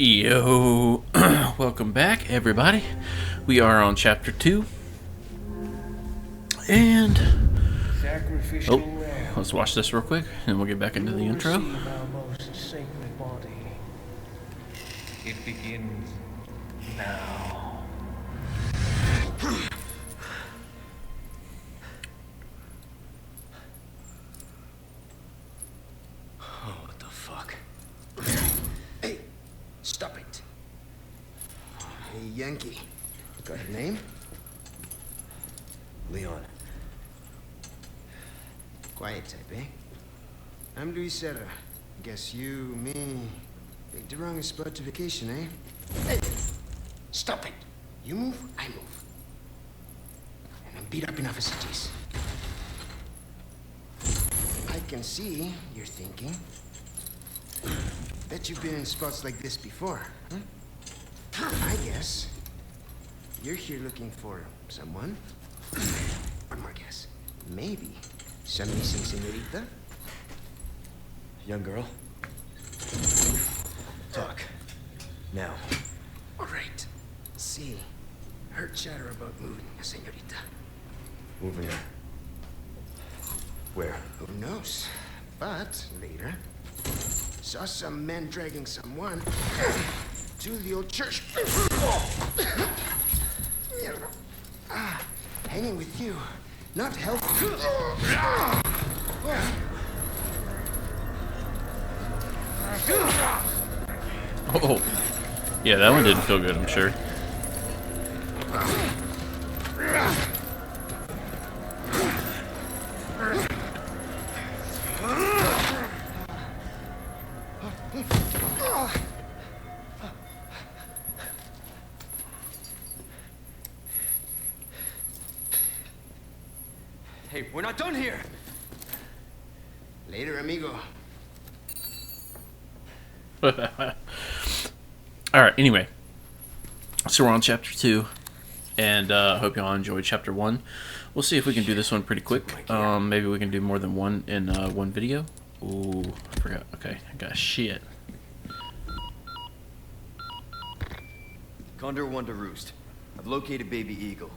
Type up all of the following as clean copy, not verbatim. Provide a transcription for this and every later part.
Yo, welcome back, everybody. We are on chapter 2, and Sacrificial lamb, let's watch this real quick, and we'll get back into the intro. receive our most sacred body. It begins now. Oh, what the fuck? Hey, stop it. Hey, Yankee. Got a name? Leon. Quiet type, eh? I'm Luis Serra. Guess you, me, picked the wrong spot to vacation, eh? Hey, stop it. You move, I move. And I'm beat up enough as it is. I can see you're thinking. Bet you've been in spots like this before, huh? I guess you're here looking for someone. One more guess. Maybe some missing senorita? Young girl. Talk. Now. All right. See, heard chatter about moving a senorita. Moving her. Where? Who knows? But later, saw some men dragging someone to the old church. Hanging with you, not helping. Oh, yeah, that one didn't feel good, I'm sure. Hey, we're not done here! Later, amigo. Alright, anyway. So we're on chapter 2, and I hope y'all enjoyed chapter 1. We'll see if we can do this one pretty quick. Maybe we can do more than one in one video. Ooh, I forgot. Okay, I got shit. Condor 1 to Roost. I've located Baby Eagle.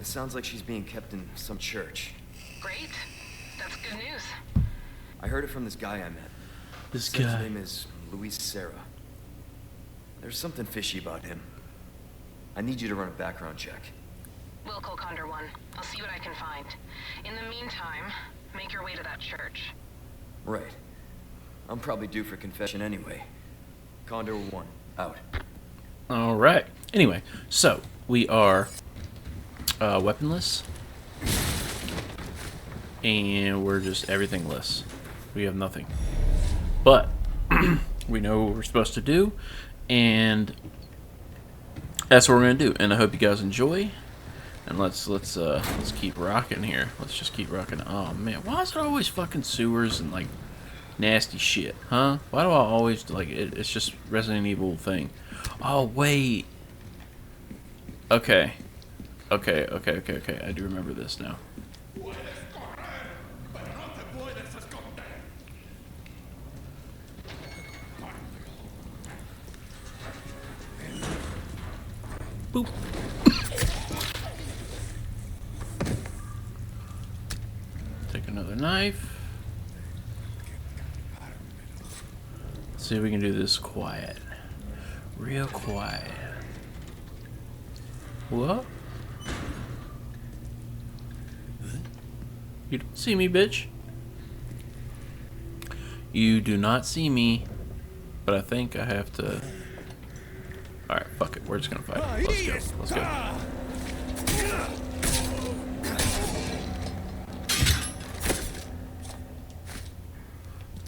It sounds like she's being kept in some church. Great. That's good news. I heard it from this guy I met. This Said guy. His name is Luis Serra. There's something fishy about him. I need you to run a background check. We'll call Condor 1. I'll see what I can find. In the meantime, make your way to that church. Right. I'm probably due for confession anyway. Condor 1, out. Alright. Anyway, so we are weaponless. And we're just everythingless. We have nothing. But we know what we're supposed to do, and that's what we're gonna do. And I hope you guys enjoy. And let's keep rocking here. Let's just keep rocking. Oh man, why is it always fucking sewers and like nasty shit, huh? Why do I always like it? It's just Resident Evil thing. Oh wait. Okay. I do remember this now. Boop. Take another knife. Let's see if we can do this quiet. Real quiet. What? You don't see me, bitch. You do not see me. But I think I have to... Alright, fuck it. We're just gonna fight. Let's go.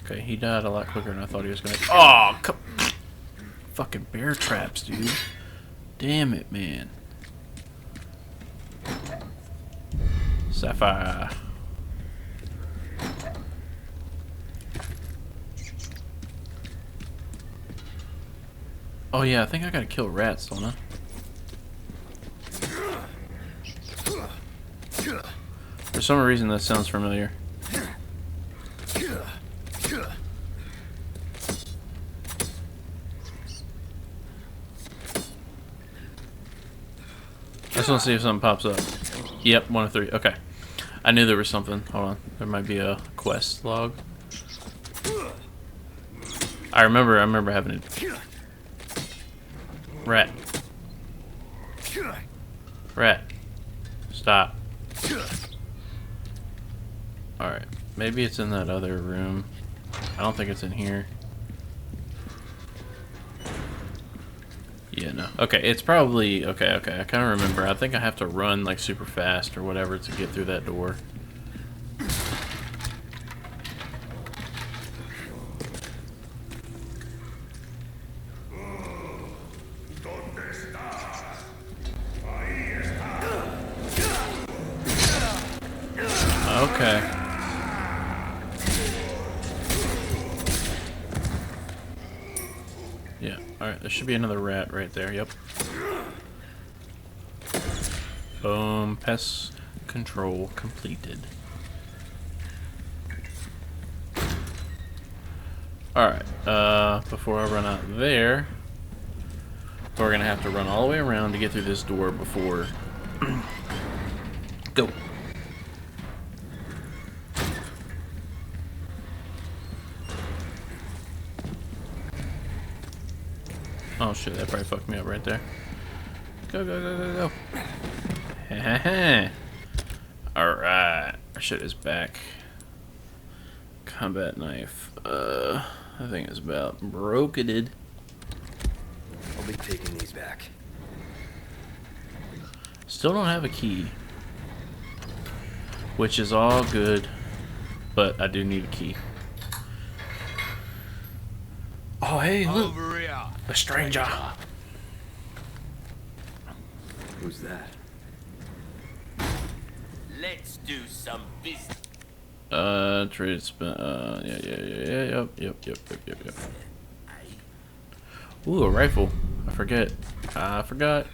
Okay, he died a lot quicker than I thought he was gonna. Oh, come. Fucking bear traps, dude. Damn it, man. Sapphire. Oh yeah, I think I gotta kill rats, don't I? For some reason that sounds familiar. just want to see if something pops up. Yep, 1 of 3. Okay. I knew there was something. Hold on. There might be a quest log. I remember having it. Rat. Rat. Stop. Alright. Maybe it's in that other room. I don't think it's in here. Yeah, no. Okay, it's probably... Okay. I kind of remember. I think I have to run, like, super fast or whatever to get through that door. Okay. Yeah, alright, there should be another rat right there, yep. Boom, pest control completed. Alright, before I run out there, we're gonna have to run all the way around to get through this door before... Go! Oh shit, that probably fucked me up right there. Go, go, go, go, go. Alright. Our shit is back. Combat knife. I think it's about broketed. I'll be taking these back. Still don't have a key. Which is all good. But I do need a key. Oh hey, look. A stranger. Who's that? Let's do some business. Trade spin. Yep. Ooh, a rifle. I forgot.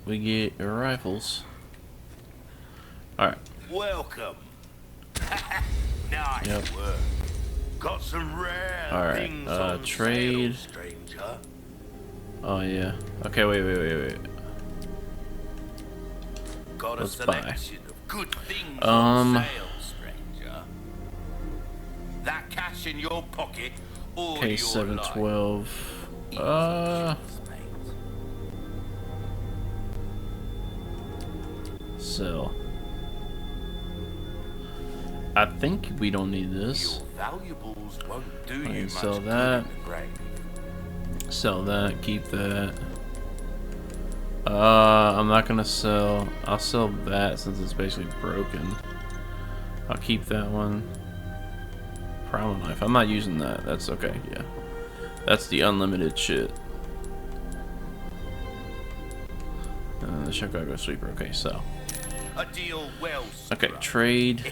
We get rifles. Alright. Welcome. Nice Yep. work. Got some rare Alright, things on trade. sale, stranger. Oh yeah. Okay, wait. Got Let's a buy. selection of good things on sale, stranger. That cash in your pocket or Okay, your 712. life. Sell. I think we don't need this. Your valuables won't do I you can much sell good that. in the grave. Sell that, keep that. I'm not gonna sell. I'll sell that since it's basically broken. I'll keep that one. Primal knife. I'm not using that. That's okay, yeah. That's the unlimited shit. The Chicago sweeper. Okay, so. A deal well Okay, struck. trade.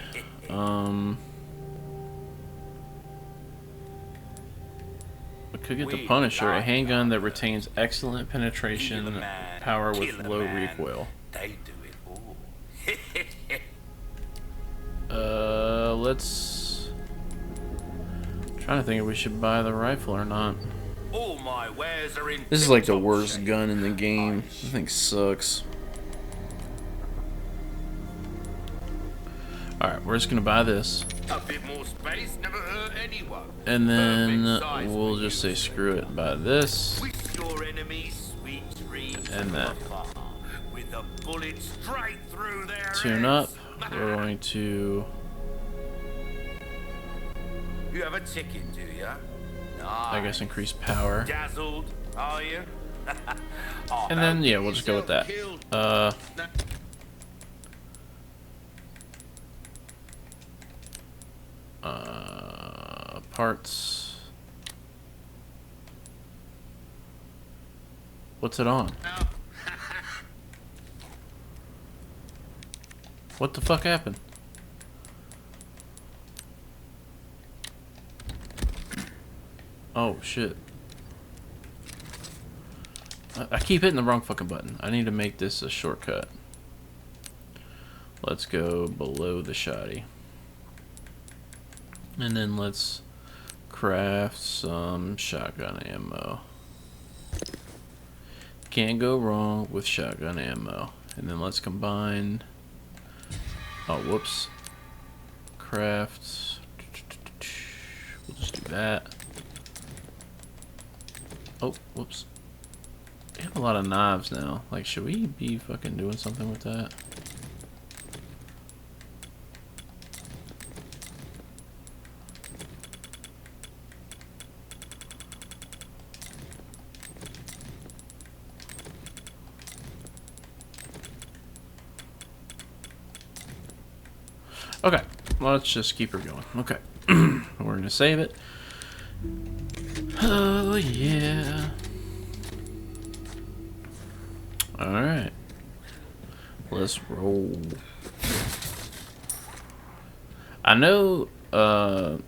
We could get the Punisher, a handgun that retains excellent penetration power with low recoil. They do it all. Let's. Trying to think if we should buy the rifle or not. All my wares are in This is like the tip-top worst shape. gun in the game. This thing sucks. Alright, we're just gonna buy this. A bit more space never hurt anyone. And then Perfect size we'll for just you. say screw it, buy this. Wish your enemies sweet dreams And from that. afar, with a bullet straight through their Tune up. heads. We're going to. You have a ticket, do ya? I guess increase power. Dazzled, are you? Oh, And then, yeah, we'll just go with that. Parts. What's it on? What the fuck happened? Oh shit. I keep hitting the wrong fucking button. I need to make this a shortcut. Let's go below the shoddy. And then let's craft some shotgun ammo. can't go wrong with shotgun ammo. And then let's combine. Oh, whoops. Crafts. We'll just do that. Oh, whoops. We have a lot of knives now. Like, should we be fucking doing something with that? Okay, let's just keep her going. Okay, we're gonna save it. Oh yeah. All right, let's roll. I know. At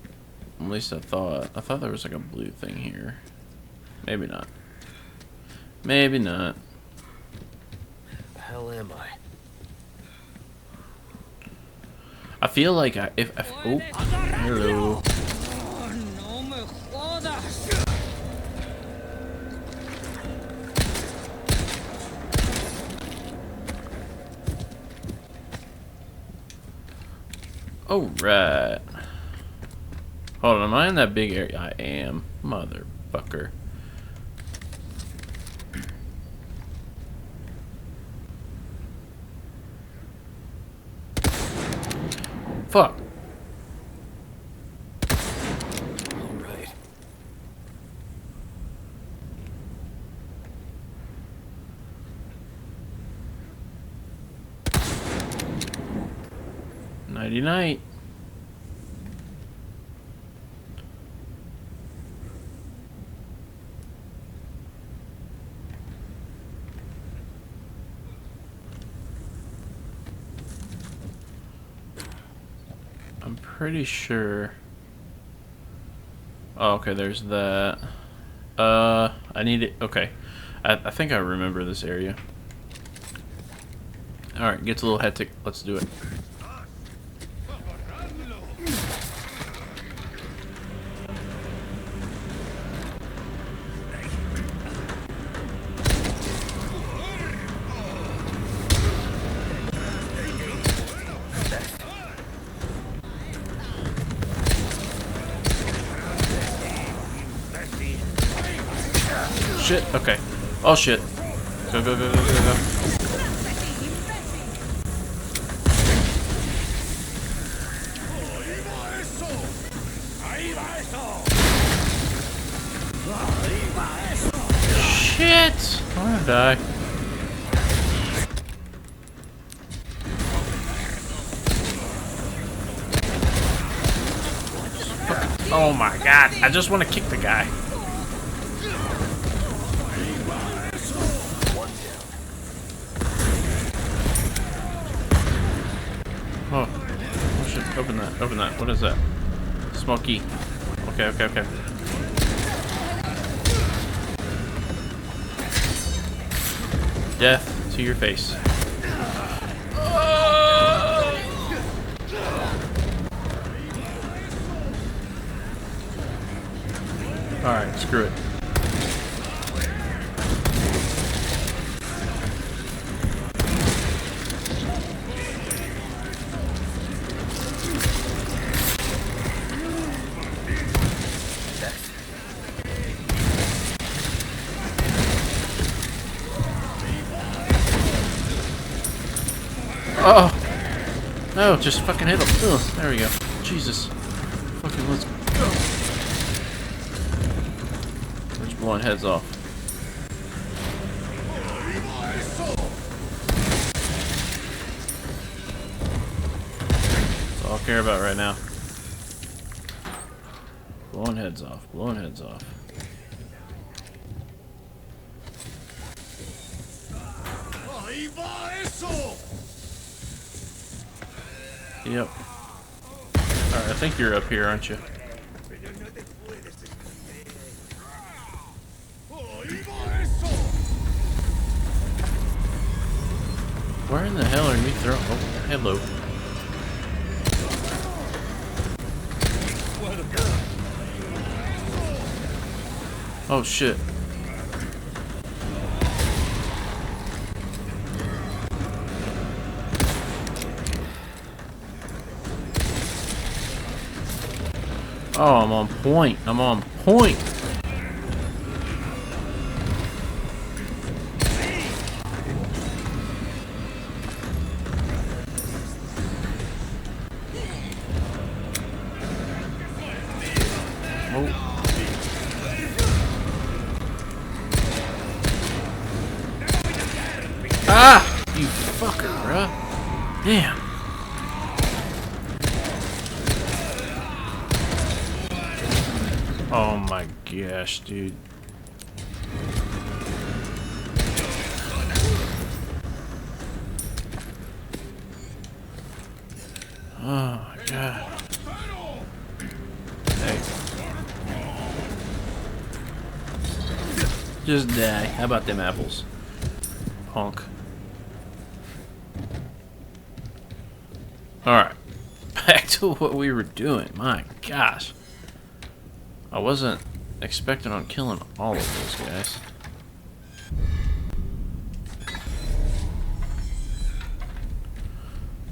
least I thought there was like a blue thing here. Maybe not. Maybe not. The hell am I? I feel like if oh, hello. All right. Hold on, am I in that big area? I am, motherfucker. Fuck. All right. Nighty night. I'm pretty sure. Oh, okay, there's that. I need it. Okay. I think I remember this area. Alright, gets a little hectic. Let's do it. Shit, okay. Oh shit. Go, go, go, go, go, go. Shit! I'm gonna die. Oh my god, I just want to kick the guy. Oh, oh shit, open that, open that. What is that? Smoky. Okay, okay, okay. Death to your face. Alright, screw it. Oh! No, just fucking hit him. Ugh, there we go. Jesus. Fucking let's go. We're just blowing heads off. That's all I care about right now. Blowing heads off. Blowing heads off. Yep. Alright, I think you're up here, aren't you? Where in the hell are you throwing? Oh, hello. Oh shit. Oh, I'm on point. I'm on point. Oh. Ah! You fucker, bruh. Damn. Oh my gosh, dude. Oh my god. Hey. Just die. How about them apples? Punk. Alright. Back to what we were doing. My gosh. I wasn't expecting on killing all of those guys.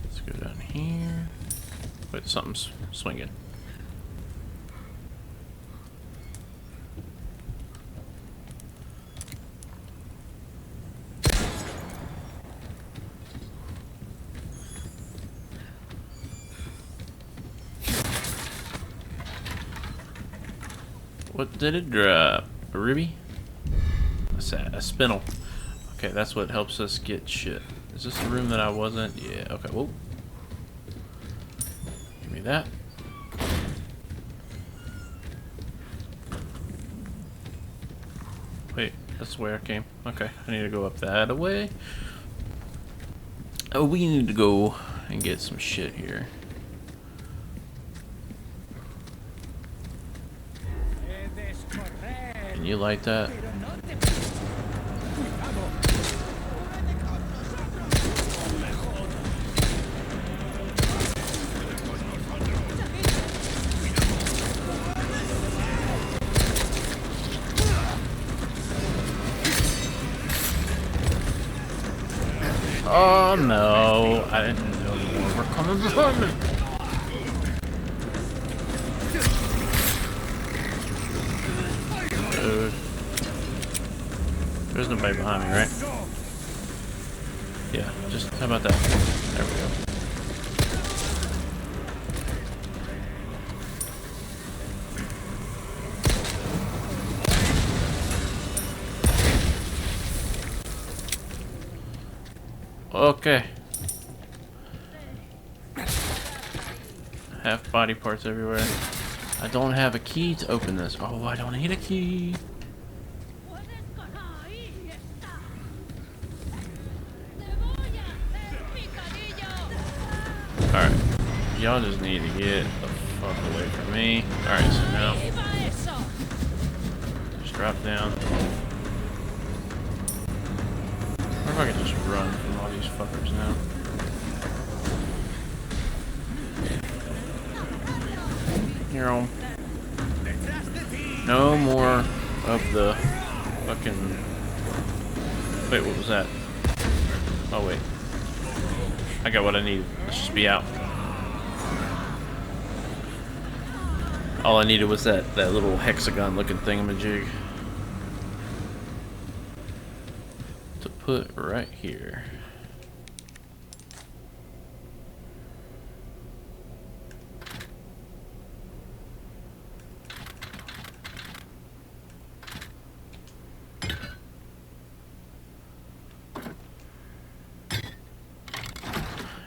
Let's go down here. Wait, something's swinging. What did it drop? A ruby? What's that? A spinel. Okay, that's what helps us get shit. Is this the room that I wasn't? Yeah, okay, whoa. Give me that. Wait, that's where I came. Okay, I need to go up that way. Oh, we need to go and get some shit here. Can you light that? Oh no, I didn't know more were coming behind me. Dude. There's nobody behind me, right? Yeah, just, how about that? There we go. Okay. Half body parts everywhere. I don't have a key to open this. Oh, I don't need a key. Alright. Y'all just need to get the fuck away from me. Alright, so now just drop down. Or if I could just run from all these fuckers now. You're on. No more of the fucking. Wait, what was that? Oh wait. I got what I need. Let's just be out. All I needed was that little hexagon looking thingamajig to put right here.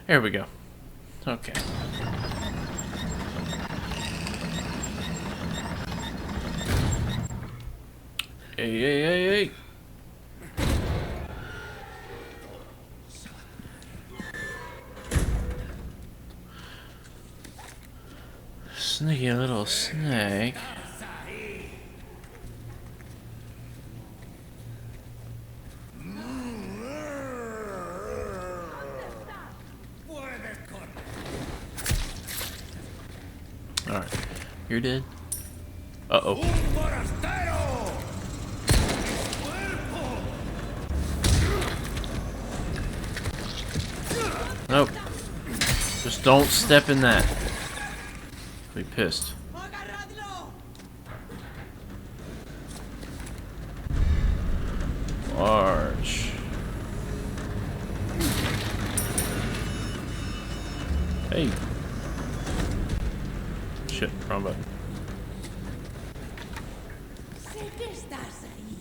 There we go. Okay. Hey, hey, hey, hey. Sneaky little snake. Alright. You're dead? Uh-oh. Nope. Just don't step in that. Be pissed. Large. Hey. Shit, wrong button. Sé que estás ahí.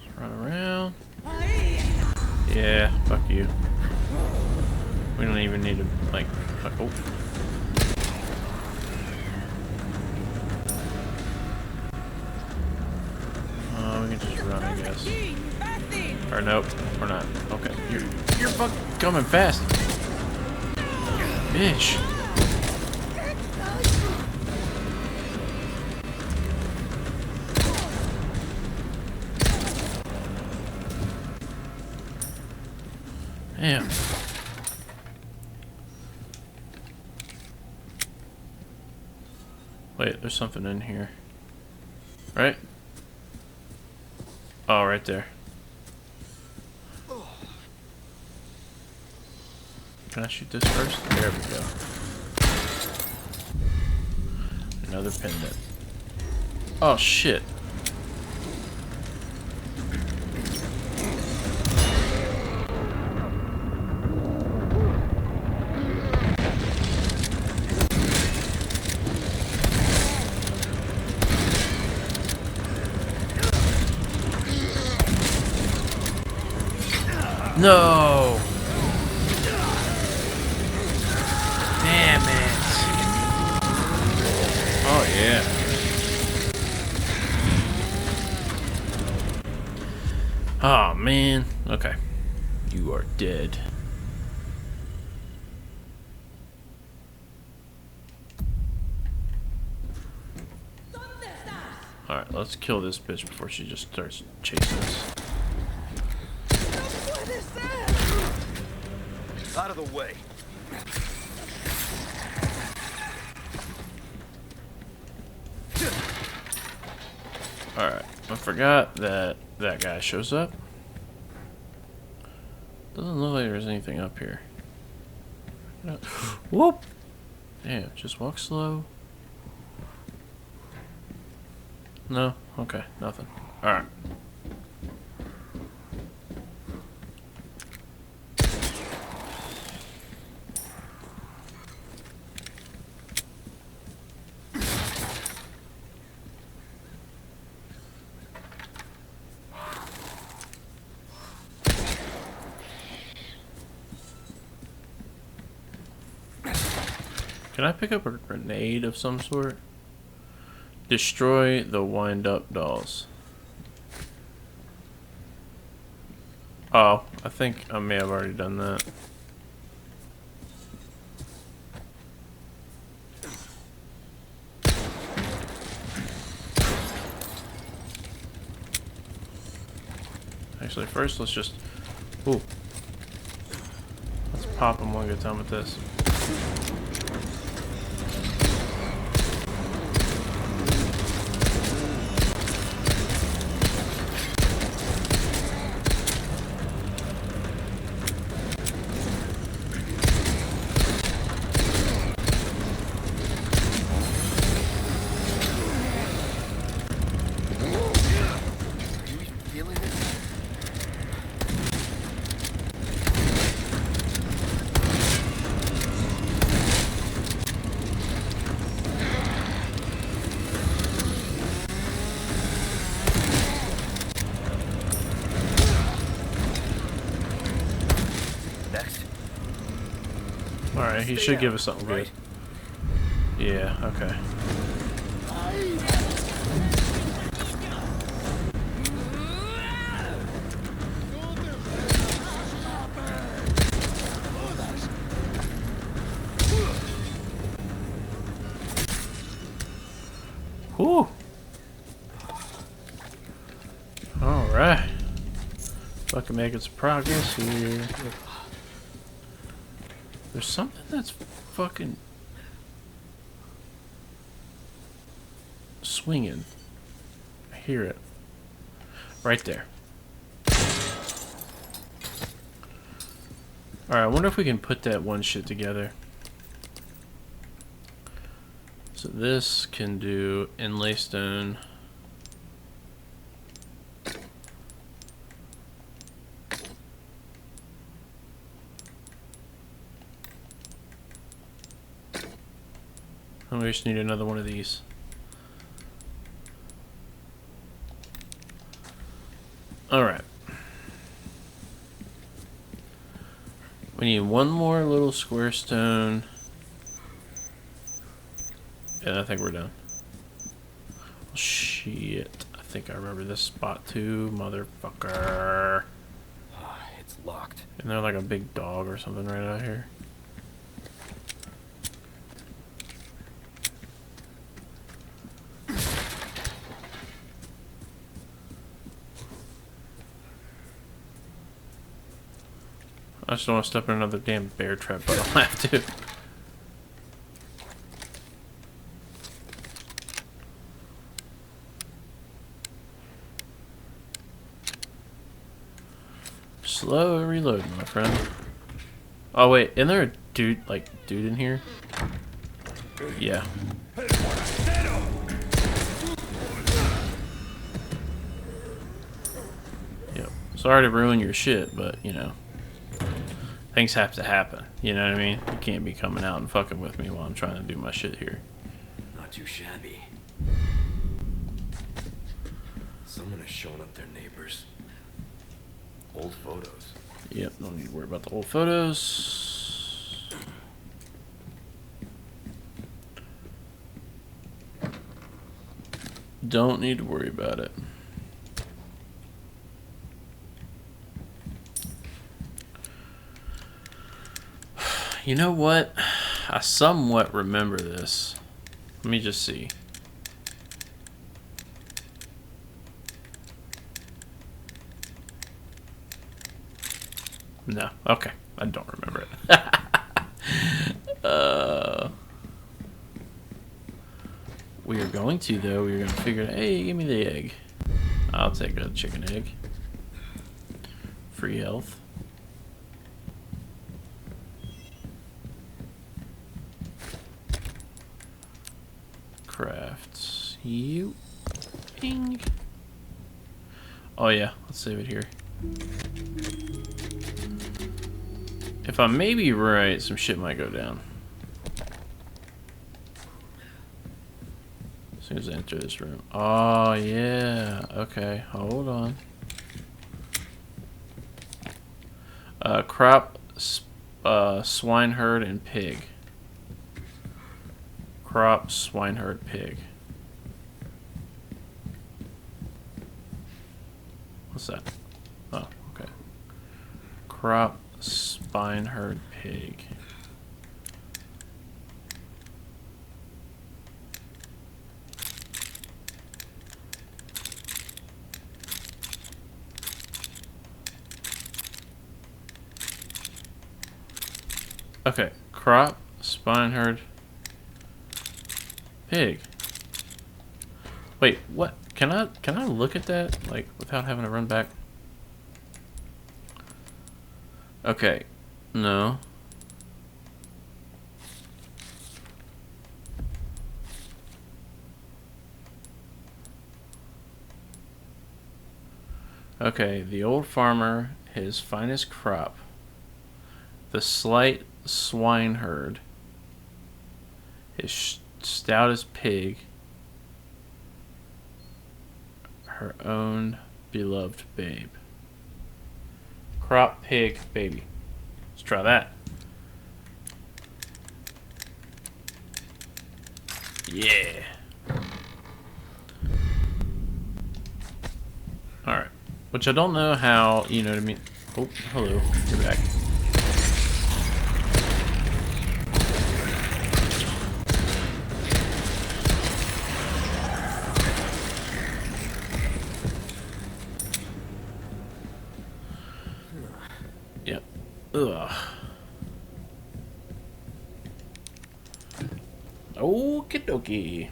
Just run around. Yeah, fuck you. We don't even need to, like, fuck. Oh. We can just run, I guess. Or nope, we're not. Okay, you're fucking coming fast, bitch. Damn. Wait, there's something in here. Right? Oh, right there. Can I shoot this first? There we go. Another pendant. Oh, shit. No! Damn it! Oh yeah. Oh man. Okay. You are dead. Alright, let's kill this bitch before she just starts chasing us. Out of the way. Alright, I forgot that that guy shows up. Doesn't look like there's anything up here. No. Whoop! Damn, just walk slow. No? Okay, nothing. Alright. Can I pick up a grenade of some sort? Destroy the wind-up dolls. Oh, I think I may have already done that. Actually, first let's just... Ooh. Let's pop them one good time with this. Alright, he should give us something good. Yeah, okay. Whew. Alright. Fucking making some progress here. There's something that's fucking swinging. I hear it. Right there. Alright, I wonder if we can put that one shit together. So this can do inlay stone. We just need another one of these. Alright. We need one more little square stone. And I think we're done. Oh, shit. I think I remember this spot too, motherfucker. It's locked. Isn't there like a big dog or something right out here? I just don't want to step in another damn bear trap, but I'll have to. Slow reload, my friend. Oh wait, isn't there a dude in here? Yeah. Yep. Sorry to ruin your shit, but you know. Things have to happen, you know what I mean? You can't be coming out and fucking with me while I'm trying to do my shit here. Not too shabby. Someone has shown up their neighbors. Old photos. Yep, no need to worry about the old photos. Don't need to worry about it. You know what? I somewhat remember this. Let me just see. No. Okay. I don't remember it. We are going to, though. We are going to figure out... Hey, give me the egg. I'll take a chicken egg. Free health. Crafts. You. Ping. Oh, yeah. Let's save it here. If I may be right, some shit might go down. As soon as I enter this room. Oh, yeah. Okay, hold on. Crop, swineherd, and pig. Crop, swineherd, pig. What's that? Oh, okay. Crop, swineherd, pig. Okay, crop, swineherd, pig. Wait, what? Can I look at that like without having to run back? Okay, no. Okay, the old farmer, his finest crop. The slight swineherd, his stoutest pig. Her own beloved babe. Crop, pig, baby. Let's try that. Yeah. Alright. Which I don't know how, you know what I mean. Oh, hello. You're back. Yep. Ugh. Okie dokie.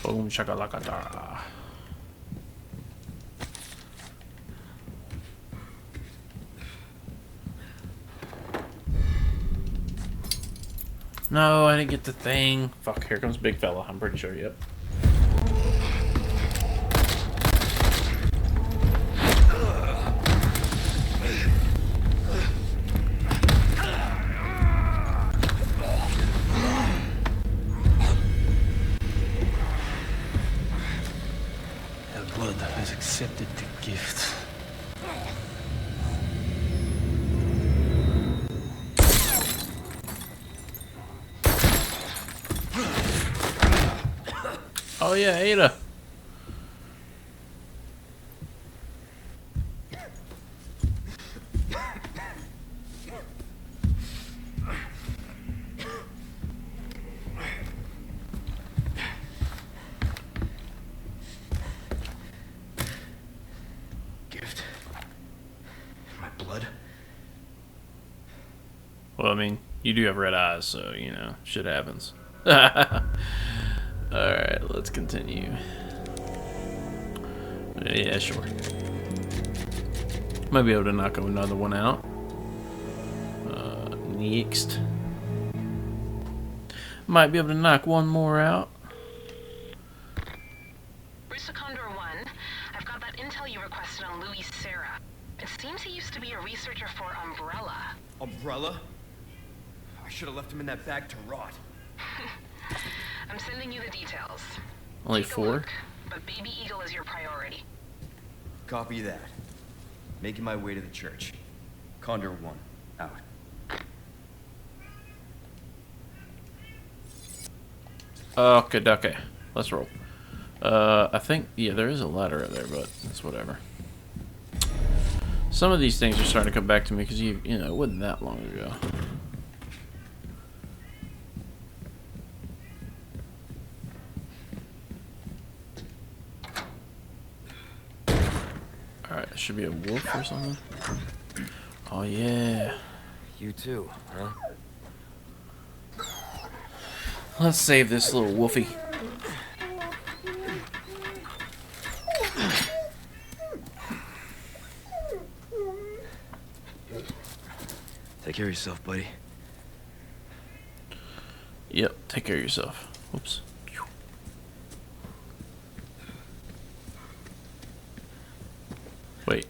Boom shakalakata. No, I didn't get the thing. Fuck, here comes big fella. I'm pretty sure, yep. Her blood has accepted the gift. Oh yeah, Ada. Gift? My blood? Well, I mean, you do have red eyes, so, you know, shit happens. Alright, let's continue. Yeah, sure. Might be able to knock another one out. Next. Might be able to knock one more out. Condor 1, I've got that intel you requested on Louis Serra. It seems he used to be a researcher for Umbrella. Umbrella? I should have left him in that bag to rot. I'm sending you the details. Only Take a 4? look, but Baby Eagle is your priority. Copy that. Making my way to the church. Condor 1, out. Okay. Let's roll. I think, yeah, there is a ladder up there, but it's whatever. Some of these things are starting to come back to me because you know, it wasn't that long ago. Alright, there should be a wolf or something. Oh yeah. You too, huh? Let's save this little wolfie. Take care of yourself, buddy. Yep, take care of yourself. Whoops. Wait.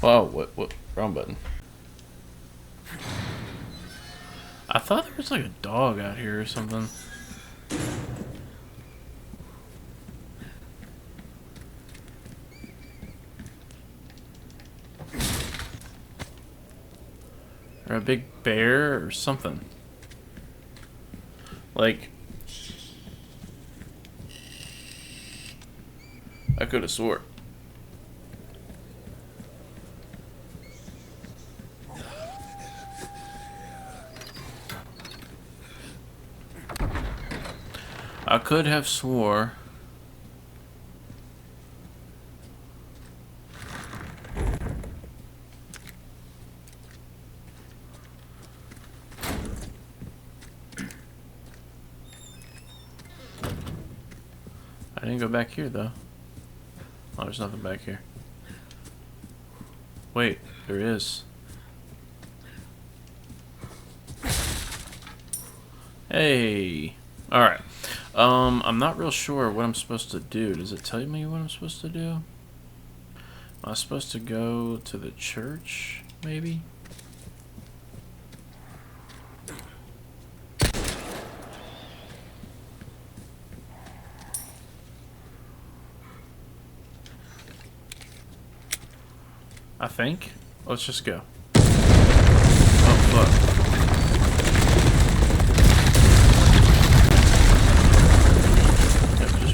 Wow, what? Wrong button. I thought there was like a dog out here or something. Or a big bear or something. Like, I could have swore. I could have swore. I didn't go back here though. Oh, there's nothing back here. Wait, there is. Hey. Alright. I'm not real sure what I'm supposed to do. Does it tell me what I'm supposed to do? Am I supposed to go to the church, maybe? I think. Let's just go. Oh, fuck.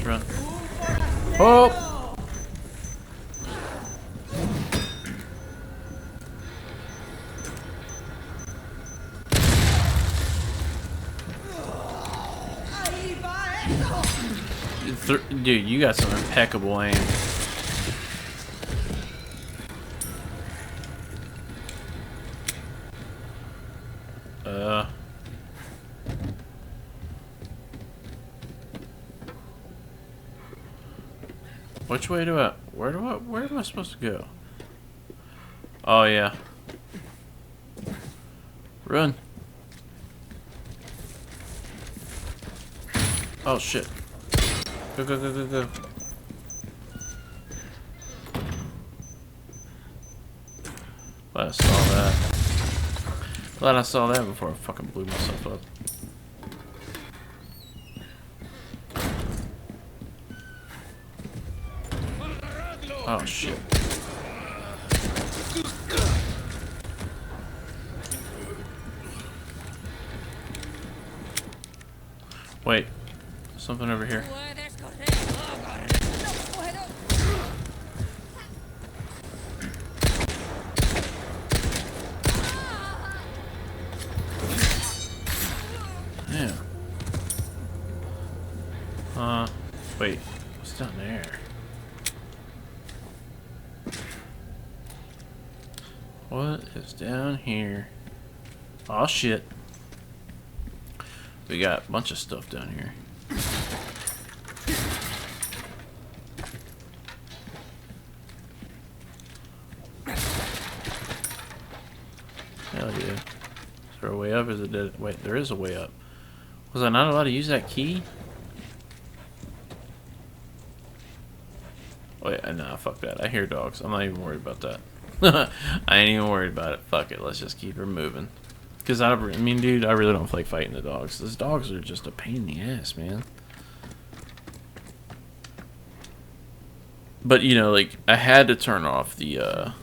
Run. Oh! Dude, you got some impeccable aim. Which way do I... Where am I supposed to go? Oh, yeah. Run. Oh, shit. Go, go, go, go, go. Glad I saw that. Glad I saw that before I fucking blew myself up. Oh, shit. Wait. Something over here. Yeah. Wait. What's down there? What is down here? Oh shit. We got a bunch of stuff down here. Hell yeah. Is there a way up? Is it dead? Wait, there is a way up. Was I not allowed to use that key? Wait, nah, fuck that. I hear dogs. I'm not even worried about that. I ain't even worried about it. Fuck it. Let's just keep her moving. Because I mean, dude, I really don't like fighting the dogs. Those dogs are just a pain in the ass, man. But, you know, like, I had to turn off the,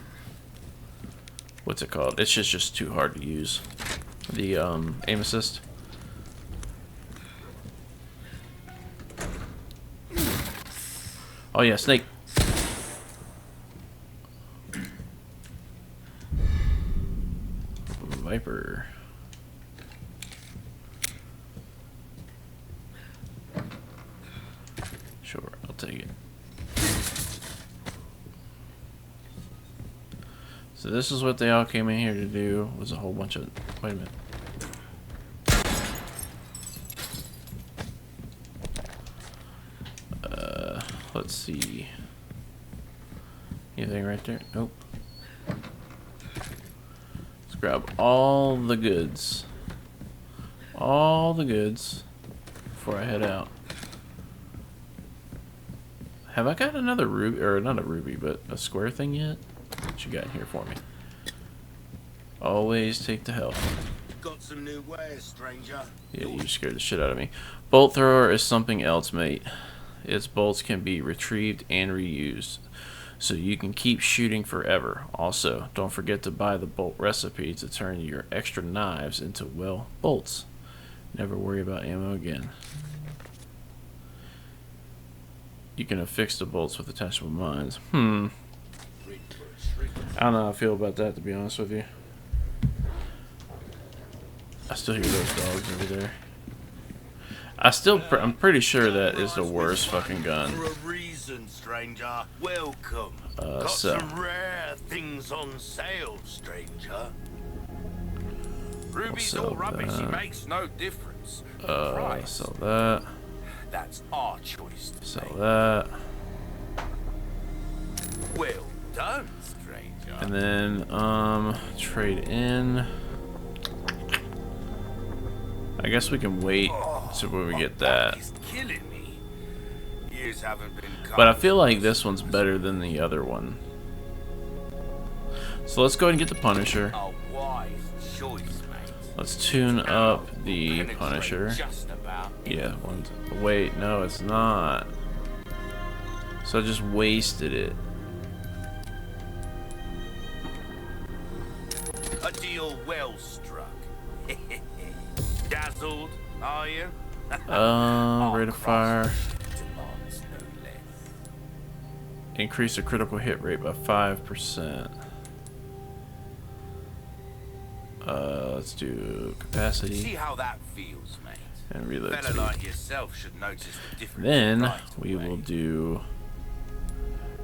what's it called? It's just too hard to use. The, aim assist. Oh, yeah, snake. Viper. Sure, I'll take it. So this is what they all came in here to do, was a whole bunch of... Wait a minute. Let's see. Anything right there? Nope. Let's grab all the goods. All the goods before I head out. Have I got another ruby, or not a ruby, but a square thing yet? What you got in here for me? Always take the help. Got some new wares, stranger. Yeah, you scared the shit out of me. Bolt thrower is something else, mate. Its bolts can be retrieved and reused, so you can keep shooting forever. Also, don't forget to buy the bolt recipe to turn your extra knives into, well, bolts. Never worry about ammo again. You can affix the bolts with attachable mines. I don't know how I feel about that, to be honest with you. I still hear those dogs over there. I'm pretty sure that is the worst fucking gun. For a reason, stranger. Welcome. Got So. some rare things on sale, stranger. Ruby's sell all rubbish. He that. makes no difference. Price. Sell that. That's our choice to Sell make. that. Well done, stranger. And then, trade in. I guess we can wait till when we get that. He's killing me. Years haven't been But I feel like this one's better than the other one. So let's go ahead and get the Punisher. A wise choice, mate. Let's tune up the Penetrate Punisher. Just about. Yeah, wait, no, it's not. So I just wasted it. A deal well struck. Dazzled, are you? Rate of fire. Demands no less. Increase the critical hit rate by 5%. Let's do capacity See how that feels, mate. and reload Fella speed. like yourself should notice the difference. Then right we away. will do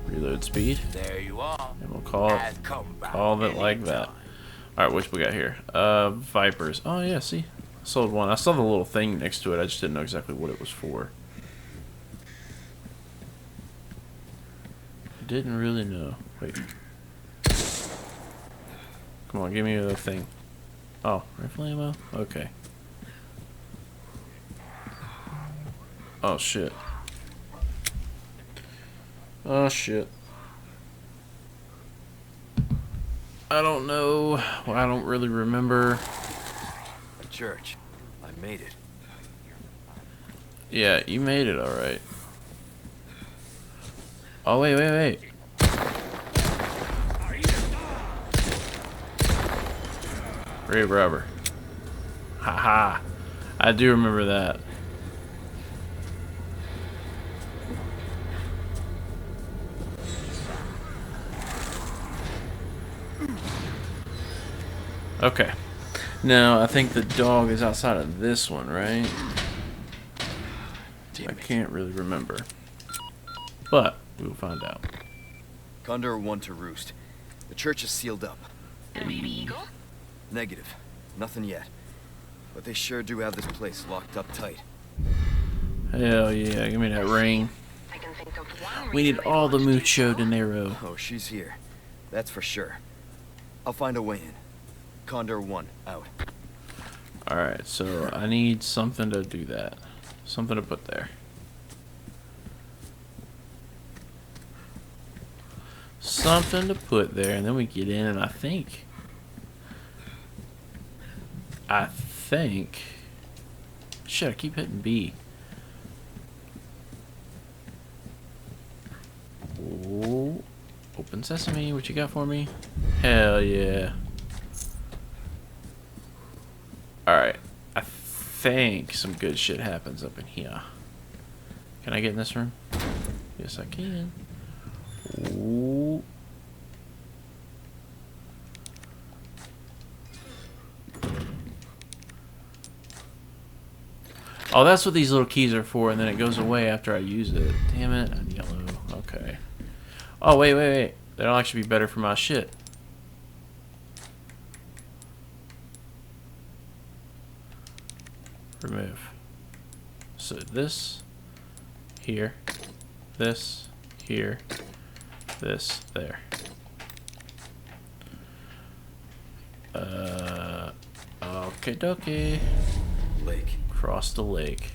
reload speed, There you are. and we'll call it like that. All right, which we got here? Vipers. Oh yeah, see, I sold one. I saw the little thing next to it. I just didn't know exactly what it was for. didn't really know. Wait. Come on, give me the thing. Oh, rifle ammo? Okay. Oh, shit. Oh, shit. I don't know. Well, I don't really remember. A church. I made it. Yeah, you made it alright. Oh, wait, wait, wait. Grave robber. Haha. I do remember that. Okay. Now, I think the dog is outside of this one, right? I can't really remember. But, we'll find out. Condor 1 to Roost. The church is sealed up. And Baby Eagle? Negative. Nothing yet. But they sure do have this place locked up tight. Hell yeah, give me that ring. I can think of one We need reason all the they'd want mucho to do dinero. Oh, she's here. That's for sure. I'll find a way in. Condor 1, out. Alright, so I need something to do that. Something to put there. Something to put there, and then we get in, and I think... Shit, I keep hitting B. Oh, open sesame, what you got for me? Hell yeah. Alright, I think some good shit happens up in here. Can I get in this room? Yes, I can. Ooh. Oh, that's what these little keys are for, and then it goes away after I use it. Damn it, I'm yellow. Okay. Oh, wait, wait, wait. That'll actually be better for my shit. Remove. So this, here, this, here, this, there. Okay, dokie. Lake. Cross the lake.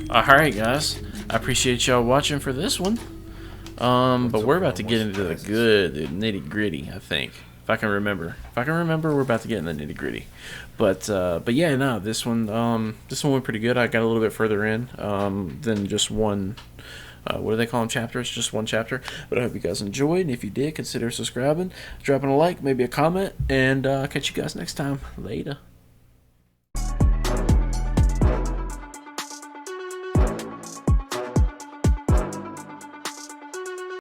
Alright, guys. I appreciate y'all watching for this one. But we're about to get into the nitty gritty, I think. If I can remember. We're about to get in the nitty gritty. But yeah, no, this one went pretty good. I got a little bit further in than just one. What do they call them? Chapters? Just one chapter. But I hope you guys enjoyed. And if you did, consider subscribing, dropping a like, maybe a comment, and catch you guys next time. Later.